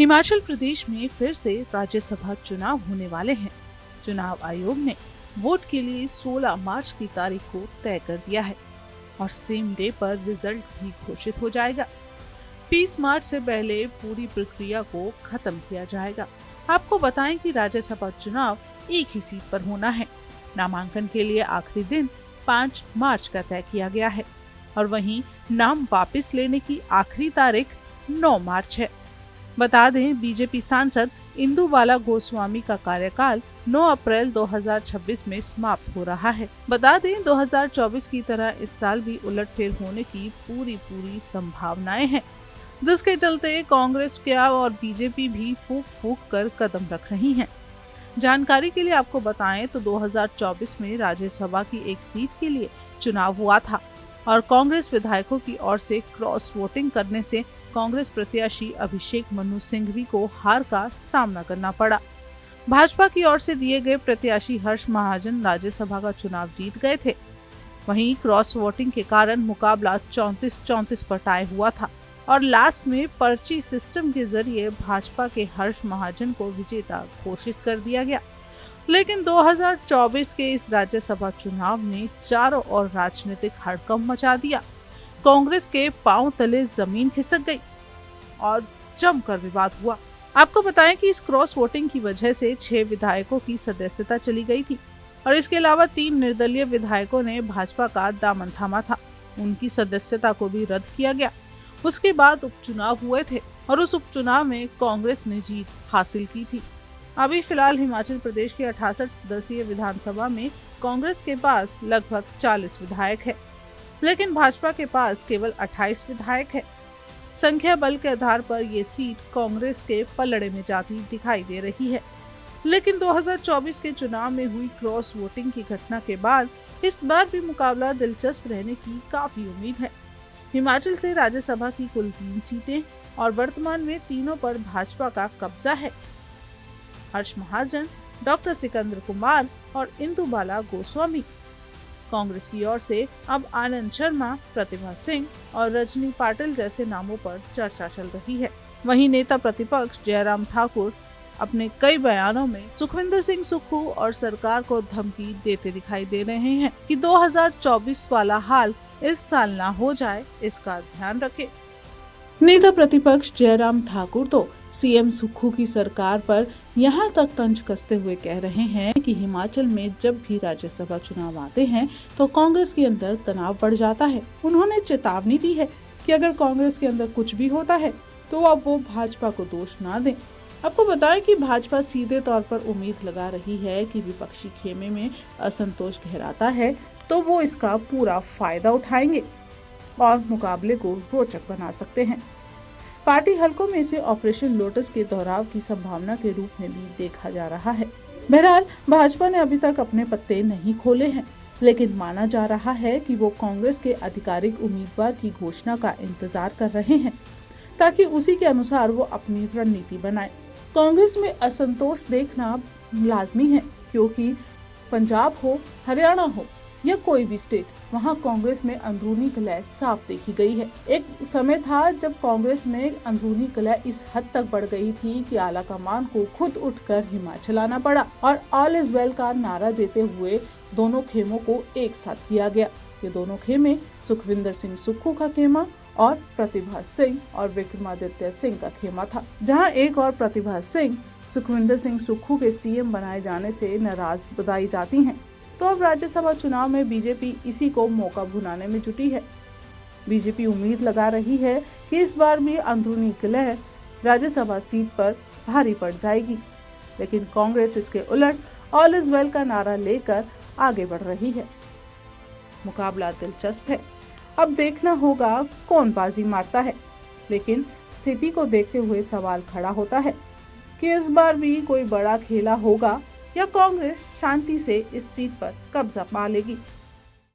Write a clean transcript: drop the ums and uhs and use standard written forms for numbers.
हिमाचल प्रदेश में फिर से राज्यसभा चुनाव होने वाले हैं। चुनाव आयोग ने वोट के लिए 16 मार्च की तारीख को तय कर दिया है और सेम डे पर रिजल्ट भी घोषित हो जाएगा। 20 मार्च से पहले पूरी प्रक्रिया को खत्म किया जाएगा। आपको बताएं कि राज्यसभा चुनाव एक ही सीट पर होना है। नामांकन के लिए आखिरी दिन 5 मार्च का तय किया गया है और वहीं नाम वापस लेने की आखिरी तारीख 9 मार्च है। बता दें, बीजेपी सांसद इंदु बाला गोस्वामी का कार्यकाल 9 अप्रैल 2026 में समाप्त हो रहा है। बता दें, 2024 की तरह इस साल भी उलटफेर होने की पूरी संभावनाएं हैं, जिसके चलते कांग्रेस क्या और बीजेपी भी फूंक कर कदम रख रही हैं। जानकारी के लिए आपको बताएं तो 2024 में राज्यसभा की एक सीट के लिए चुनाव हुआ था और कांग्रेस विधायकों की ओर से क्रॉस वोटिंग करने से कांग्रेस प्रत्याशी अभिषेक मनु सिंघवी को हार का सामना करना पड़ा। भाजपा की ओर से दिए गए प्रत्याशी हर्ष महाजन राज्यसभा का चुनाव जीत गए थे। वहीं क्रॉस वोटिंग के कारण मुकाबला 34-34 पर टाई हुआ था और लास्ट में पर्ची सिस्टम के जरिए भाजपा के हर्ष महाजन को विजेता घोषित कर दिया गया। लेकिन 2024 के इस राज्यसभा चुनाव ने चारों ओर राजनीतिक हड़कंप मचा दिया। कांग्रेस के पांव तले जमीन खिसक गई और जमकर विवाद हुआ। आपको बताएं कि इस क्रॉस वोटिंग की वजह से 6 विधायकों की सदस्यता चली गई थी और इसके अलावा 3 निर्दलीय विधायकों ने भाजपा का दामन थामा था। उनकी सदस्यता को भी रद्द किया गया। उसके बाद उपचुनाव हुए थे और उस उपचुनाव में कांग्रेस ने जीत हासिल की थी। अभी फिलहाल हिमाचल प्रदेश के 68 सदस्यीय विधानसभा में कांग्रेस के पास लगभग 40 विधायक है, लेकिन भाजपा के पास केवल 28 विधायक है। संख्या बल के आधार पर ये सीट कांग्रेस के पलड़े में जाती दिखाई दे रही है। लेकिन 2024 के चुनाव में हुई क्रॉस वोटिंग की घटना के बाद इस बार भी मुकाबला दिलचस्प रहने की काफी उम्मीद है। हिमाचल से राज्यसभा की कुल 3 सीटें और वर्तमान में तीनों पर भाजपा का कब्जा है। हर्ष महाजन, डॉक्टर सिकंदर कुमार और इंदु बाला गोस्वामी। कांग्रेस की ओर से अब आनंद शर्मा, प्रतिभा सिंह और रजनी पाटिल जैसे नामों पर चर्चा चल रही है। वहीं नेता प्रतिपक्ष जयराम ठाकुर अपने कई बयानों में सुखविंदर सिंह सुक्खू और सरकार को धमकी देते दिखाई दे रहे हैं कि 2024 वाला हाल इस साल ना हो जाए, इसका ध्यान रखें। नेता प्रतिपक्ष जयराम ठाकुर तो सीएम सुक्खू की सरकार पर यहां तक तंज कसते हुए कह रहे हैं कि हिमाचल में जब भी राज्यसभा चुनाव आते हैं तो कांग्रेस के अंदर तनाव बढ़ जाता है। उन्होंने चेतावनी दी है कि अगर कांग्रेस के अंदर कुछ भी होता है तो अब वो भाजपा को दोष ना दें। आपको बताएं कि भाजपा सीधे तौर पर उम्मीद लगा रही है कि विपक्षी खेमे में असंतोष गहराता है तो वो इसका पूरा फायदा उठाएंगे और मुकाबले को रोचक बना सकते हैं। पार्टी हलकों में इसे ऑपरेशन लोटस के दोहराव की संभावना के रूप में भी देखा जा रहा है। बहरहाल भाजपा ने अभी तक अपने पत्ते नहीं खोले हैं, लेकिन माना जा रहा है कि वो कांग्रेस के आधिकारिक उम्मीदवार की घोषणा का इंतजार कर रहे हैं ताकि उसी के अनुसार वो अपनी रणनीति बनाए। कांग्रेस में असंतोष देखना लाजमी है, क्योंकि पंजाब हो, हरियाणा हो या कोई भी स्टेट, वहां कांग्रेस में अंदरूनी कलह साफ देखी गई है। एक समय था जब कांग्रेस में अंदरूनी कलह इस हद तक बढ़ गई थी कि आला कमान को खुद उठकर हिमाचल आना पड़ा और ऑल इज वेल का नारा देते हुए दोनों खेमों को एक साथ किया गया। ये दोनों खेमे सुखविंदर सिंह सुक्खू का खेमा और प्रतिभा सिंह और विक्रमादित्य सिंह का खेमा था, जहां एक और प्रतिभा सिंह सुखविंदर सिंह सुक्खू के सीएम बनाए जाने से नाराज बताई जाती हैं। तो अब राज्यसभा चुनाव में बीजेपी इसी को मौका भुनाने में जुटी है। बीजेपी उम्मीद लगा रही है कि इस बार भी अंदरूनी कलह राज्यसभा सीट पर भारी पड़ जाएगी, लेकिन कांग्रेस इसके उलट ऑल इज वेल का नारा लेकर आगे बढ़ रही है। मुकाबला दिलचस्प है। अब देखना होगा कौन बाजी मारता है, लेकिन स्थिति को देखते हुए सवाल खड़ा होता है कि इस बार भी कोई बड़ा खेला होगा या कांग्रेस शांति से इस सीट पर कब्जा पा लेगी।